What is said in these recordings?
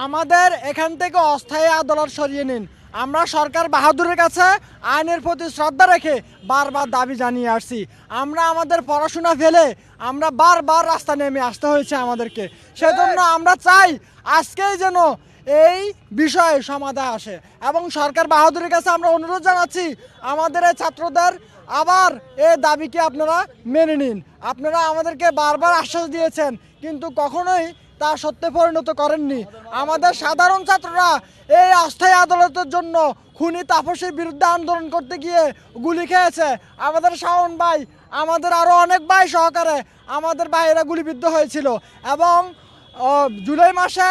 আমাদের এখান থেকে অস্থায়ী আদালত সরিয়ে নিন। আমরা সরকার বাহাদুরের কাছে আইনের প্রতি শ্রদ্ধা রেখে বারবার দাবি জানিয়ে আসছি। আমরা আমাদের পড়াশোনা ফেলে আমরা বারবার রাস্তা নেমে আসতে হয়েছে আমাদেরকে। সেজন্য আমরা চাই আজকেই যেন এই বিষয়ে সমাধান আসে এবং সরকার বাহাদুরের কাছে আমরা অনুরোধ জানাচ্ছি আমাদের এই ছাত্রদের আবার এই দাবিকে আপনারা মেনে নিন। আপনারা আমাদেরকে বারবার আশ্বাস দিয়েছেন কিন্তু কখনোই তা সত্যে পরিণত করেননি। আমাদের সাধারণ ছাত্ররা এই অস্থায়ী আদালতের জন্য খুনি তাপসের বিরুদ্ধে আন্দোলন করতে গিয়ে গুলি খেয়েছে। আমাদের শাওন ভাই, আমাদের আরও অনেক ভাই সহকারে আমাদের ভাইয়েরা গুলিবিদ্ধ হয়েছিল এবং জুলাই মাসে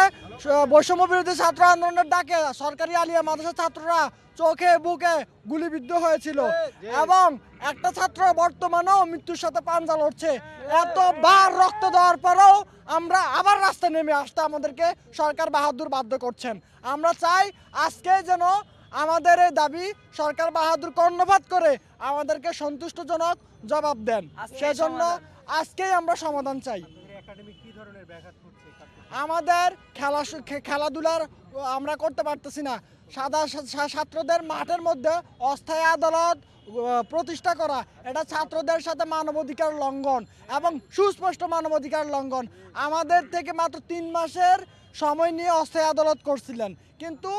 বৈষম্য বিরোধী ছাত্র আন্দোলনের ডাকে সরকারি আলিয়া মাদ্রাসার ছাত্ররা চোখে বুকে গুলিবিদ্ধ হয়েছিল এবং একটা ছাত্র বর্তমানেও মৃত্যুর সাথে পাঞ্জা লড়ছে। এতবার রক্ত দেওয়ার পরেও আমরা আবার রাস্তায় নেমে আসতে আমাদেরকে সরকার বাহাদুর বাধ্য করছেন। আমরা চাই আজকে যেন আমাদের এই দাবি সরকার বাহাদুর কর্ণপাত করে আমাদেরকে সন্তুষ্টজনক জবাব দেন। সেজন্য আজকেই আমরা সমাধান চাই। আমাদের খেলাধুলার আমরা করতে পারতেছি না। ছাত্রদের মাঠের মধ্যে অস্থায়ী আদালত প্রতিষ্ঠা করা এটা ছাত্রদের সাথে মানবাধিকার লঙ্ঘন এবং সুস্পষ্ট মানবাধিকার লঙ্ঘন। আমাদের থেকে মাত্র 3 মাসের সময় নিয়ে অস্থায়ী আদালত করছিলেন কিন্তু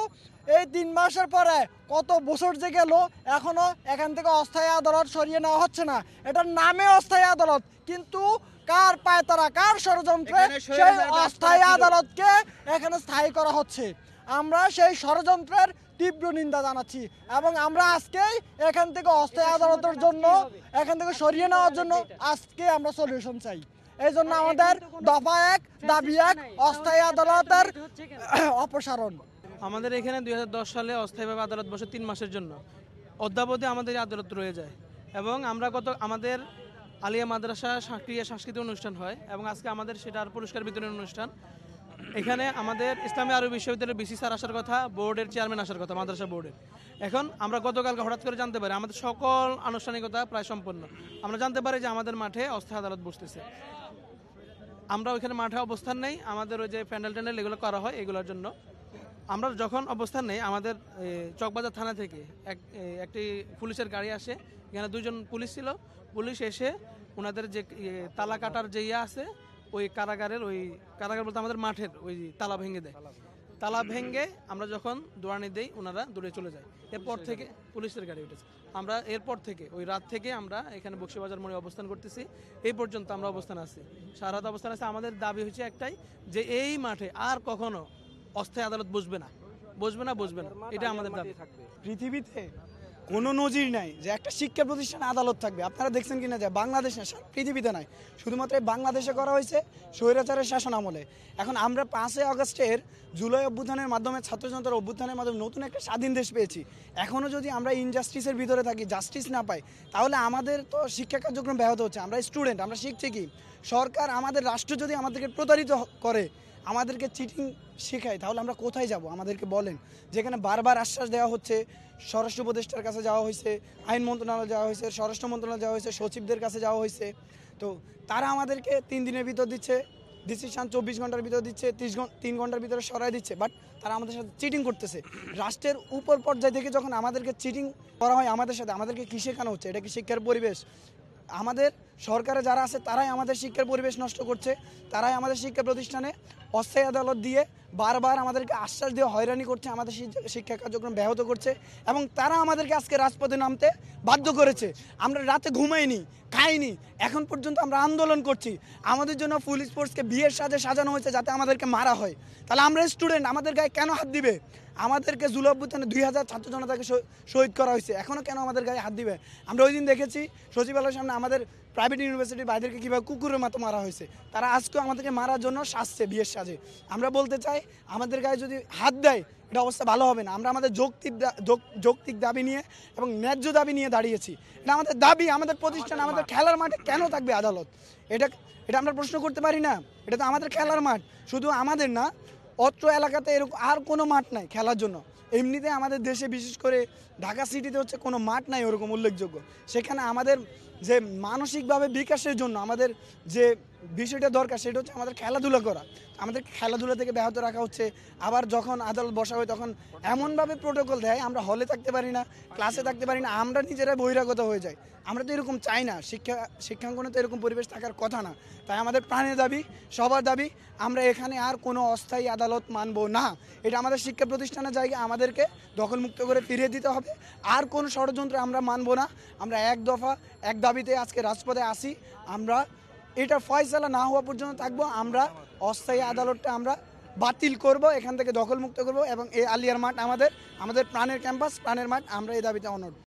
এই 3 মাসের পরে কত বছর যে গেল এখনো এখান থেকে অস্থায়ী আদালত সরিয়ে নেওয়া হচ্ছে না। এটার নামে অস্থায়ী আদালত কিন্তু কার পায়তারা কার ষড়যন্ত্রে সেই অস্থায়ী আদালতকে এখানে স্থায়ী করা হচ্ছে। আমরা সেই ষড়যন্ত্রের তীব্র নিন্দা জানাচ্ছি এবং আমরা আজকেই এখান থেকে অস্থায়ী আদালতের জন্য এখান থেকে সরিয়ে নেওয়ার জন্য আজকে আমরা সলিউশন চাই। এই জন্য আমাদের দফা 1 দাবি 1 অস্থায়ী আদালতের অপসারণ। আমাদের এখানে 2010 সালে অস্থায়ীভাবে আদালত বসে 3 মাসের জন্য অদ্যাবধি আমাদের আদালত রয়ে যায় এবং আমরা আমাদের আলিয়া মাদ্রাসা সাংস্কৃতিক অনুষ্ঠান হয় এবং আজকে আমাদের সেটার পুরস্কার বিতরণ অনুষ্ঠান। এখানে আমাদের ইসলামী আরবি বিশ্ববিদ্যালয়ের বিসি স্যার আসার কথা, বোর্ডের চেয়ারম্যান আসার কথা, মাদ্রাসা বোর্ডের। এখন আমরা গতকালকে হঠাৎ করে জানতে পারি আমাদের সকল আনুষ্ঠানিকতা প্রায় সম্পন্ন। আমরা জানতে পারি যে আমাদের মাঠে অস্থায়ী আদালত বসতেছে। আমরা ওইখানে মাঠে অবস্থান নেই, আমাদের ওই যে প্যান্ডেল ট্যান্ডেল এগুলো করা হয় এগুলোর জন্য। আমরা যখন অবস্থান নেই আমাদের চকবাজার থানা থেকে একটি পুলিশের গাড়ি আসে। এখানে 2 জন পুলিশ ছিল। পুলিশ এসে ওনাদের যে তালা কাটার যে আছে ওই কারাগার বলতে আমাদের মাঠের ওই তালা ভেঙে দেয়। তালা ভেঙে আমরা যখন দৌড়ানি দেই ওনারা দৌড়ে চলে যায়। এরপর থেকে পুলিশের গাড়ি উঠেছে। আমরা এরপর থেকে ওই রাত থেকে আমরা এখানে বক্সিবাজার মোড়ে অবস্থান করতেছি। এই পর্যন্ত আমরা অবস্থান আছি, সারা রাত অবস্থান আছে। আমাদের দাবি হচ্ছে একটাই যে এই মাঠে আর কখনো অস্থায়ী আদালত বসবে না। এটা আমাদের দাবি। পৃথিবীতে কোনো নজির নাই যে একটা শিক্ষা প্রতিষ্ঠানে আদালত থাকবে। আপনারা দেখছেন কিনা যে বাংলাদেশে পৃথিবীতে নাই, শুধুমাত্র বাংলাদেশে করা হয়েছে স্বৈরাচারের শাসন আমলে। এখন আমরা 5 আগস্টের জুলাই অভ্যুত্থানের মাধ্যমে ছাত্র জনতার অভ্যুত্থানের মাধ্যমে নতুন একটা স্বাধীন দেশ পেয়েছি। এখনও যদি আমরা ইনজাস্টিসের ভিতরে থাকি, জাস্টিস না পাই, তাহলে আমাদের তো শিক্ষা কার্যক্রম ব্যাহত হচ্ছে। আমরা স্টুডেন্ট, আমরা শিখছি কি? সরকার আমাদের রাষ্ট্র যদি আমাদেরকে প্রতারিত করে, আমাদেরকে চিটিং শেখায়, তাহলে আমরা কোথায় যাব? আমাদেরকে বলেন। যেখানে বারবার আশ্বাস দেওয়া হচ্ছে, স্বরাষ্ট্র উপদেষ্টার কাছে যাওয়া হয়েছে, আইন মন্ত্রণালয় যাওয়া হয়েছে, স্বরাষ্ট্র মন্ত্রণালয় যাওয়া হয়েছে, সচিবদের কাছে যাওয়া হয়েছে। তো তারা আমাদেরকে 3 দিনের ভিতর দিচ্ছে ডিসিশন, 24 ঘন্টার ভিতর দিচ্ছে, 3 ঘন্টার ভিতরে সরাই দিচ্ছে। বাট তারা আমাদের সাথে চিটিং করতেছে। রাষ্ট্রের উপর পর্যায় থেকে যখন আমাদেরকে চিটিং করা হয় আমাদের সাথে, আমাদেরকে কী শেখানো হচ্ছে? এটা কি শিক্ষার পরিবেশ? আমাদের সরকারে যারা আছে তারাই আমাদের শিক্ষার পরিবেশ নষ্ট করছে। তারাই আমাদের শিক্ষা প্রতিষ্ঠানে অস্থায়ী আদালত দিয়ে বারবার আমাদেরকে আশ্বাস দিয়ে হয়রানি করছে, আমাদের শিক্ষা কার্যক্রম ব্যাহত করছে এবং তারা আমাদেরকে আজকে রাজপথে নামতে বাধ্য করেছে। আমরা রাতে ঘুমাইনি, খাইনি, এখন পর্যন্ত আমরা আন্দোলন করছি। আমাদের জন্য পুলিশ ফোর্সকে বিয়ের সাজে সাজানো হয়েছে যাতে আমাদেরকে মারা হয়। তাহলে আমরা স্টুডেন্ট, আমাদের গায়ে কেন হাত দিবে? আমাদেরকে জুলাই অভ্যুত্থানে 2000 ছাত্র জনতাকে শহীদ করা হয়েছে, এখনও কেন আমাদের গায়ে হাত দিবে? আমরা ওই দিন দেখেছি সচিবালয়ের সামনে আমাদের প্রাইভেট ইউনিভার্সিটির ভাইদেরকে কীভাবে কুকুরের মতো মারা হয়েছে। তারা আজকেও আমাদেরকে মারার জন্য সাজছে বিয়ের সাজে। আমরা বলতে চাই আমাদের গায়ে যদি হাত দেয় এটা অবস্থা ভালো হবে না। আমরা আমাদের যৌক্তিক দাবি নিয়ে এবং ন্যায্য দাবি নিয়ে দাঁড়িয়েছি। এটা আমাদের দাবি, আমাদের প্রতিষ্ঠান, আমাদের খেলার মাঠে কেন থাকবে আদালত? এটা আমরা প্রশ্ন করতে পারি না? এটা তো আমাদের খেলার মাঠ, শুধু আমাদের না, অত্র এলাকাতে এরকম আর কোনো মাঠ নাই খেলার জন্য। এমনিতে আমাদের দেশে বিশেষ করে ঢাকা সিটিতে হচ্ছে কোনো মাঠ নাই ওরকম উল্লেখযোগ্য। সেখানে আমাদের যে মানসিকভাবে বিকাশের জন্য আমাদের যে বিষয়টা দরকার সেটা হচ্ছে আমাদের খেলাধুলা করা। আমাদের খেলাধুলা থেকে ব্যাহত রাখা হচ্ছে। আবার যখন আদালত বসা হয় তখন এমনভাবে প্রোটোকল দেয়, আমরা হলে থাকতে পারি না, ক্লাসে থাকতে পারি না, আমরা নিজেরাই বহিরাগত হয়ে যাই। আমরা তো এরকম চাই না, শিক্ষাঙ্গনে তো এরকম পরিবেশ থাকার কথা না। তাই আমাদের প্রাণের দাবি, সবার দাবি, আমরা এখানে আর কোনো অস্থায়ী আদালত মানব না। এটা আমাদের শিক্ষা প্রতিষ্ঠানের জায়গা, আমাদেরকে দখলমুক্ত করে ফিরিয়ে দিতে হবে। আর কোনো ষড়যন্ত্র আমরা মানব না। আমরা এক দফা এক দাবিতে আজকে রাজপথে আসি। আমরা এটা ফয়সালা না হওয়া পর্যন্ত থাকবো। আমরা অস্থায়ী আদালতটা আমরা বাতিল করব, এখান থেকে দখলমুক্ত করব এবং এই আলিয়ার মাঠ আমাদের প্রাণের ক্যাম্পাস, প্রাণের মাঠ। আমরা এই দাবিতে অনড়।